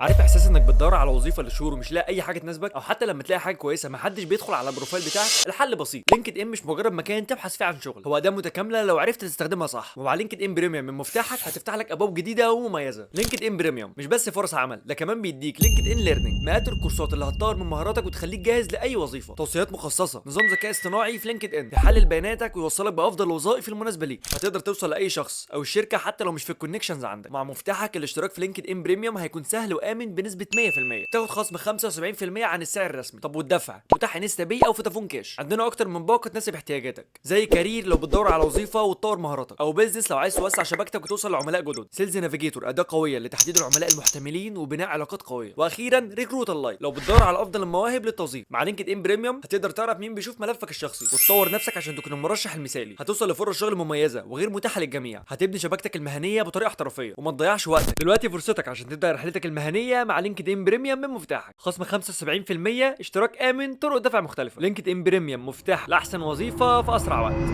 عارف احساس انك بتدور على وظيفه لشهور ومش لاقي اي حاجه تناسبك، او حتى لما تلاقي حاجه كويسه محدش بيدخل على البروفايل بتاعك؟ الحل بسيط. لينكد ان مش مجرد مكان تبحث فيه عن شغل، هو اداه متكامله لو عرفت تستخدمها صح. ومع لينكد ان بريميوم من مفتاحك هتفتح لك ابواب جديده ومميزه. لينكد ان بريميوم مش بس فرص عمل، ده كمان بيديك لينكد ان ليرنينج، مئات الكورسات اللي هتطور من مهاراتك وتخليك جاهز لاي وظيفه، توصيات مخصصه، نظام ذكاء اصطناعي في لينكد ان يحلل بياناتك ويوصلك بافضل الوظائف المناسبه ليك. هتقدر توصل لاي شخص او الشركه حتى لو مش في الكونكشنز عندك. مع مفتاحك الاشتراك في لينكد ان بريميوم هيكون سهل وامن بنسبه 100%. تاخد خصم 75% عن السعر الرسمي. طب والدفع متاح انستا باي او فودافون كاش. عندنا اكتر من باقه تناسب احتياجاتك، زي كارير لو بتدور على وظيفه وتطور مهاراتك، او بيزنس لو عايز توسع شبكتك وتوصل لعملاء جدد. سيلز نافيجيتور اداه قويه لتحديد العملاء المحتملين وبناء علاقات قويه. واخيرا ريكروت اللايف لو بتدور على افضل المواهب للتوظيف. مع لينكد ان بريميوم هتقدر تعرف مين بيشوف ملفك الشخصي وتطور نفسك عشان تكون المرشح المثالي. هتوصل لفرص شغل مميزه وغير متاحه للجميع. هتبني شبكتك المهنيه بطريقه احترافيه وما تضيعش وقتك. دلوقتي فرصتك عشان تبدا رحلتك المهنيه مع لينكد ان بريميوم من مفتاحك. خصم 75%، اشتراك امن، طرق دفع مختلفه. لينكد ان بريميوم مفتاح لاحسن وظيفه في اسرع وقت.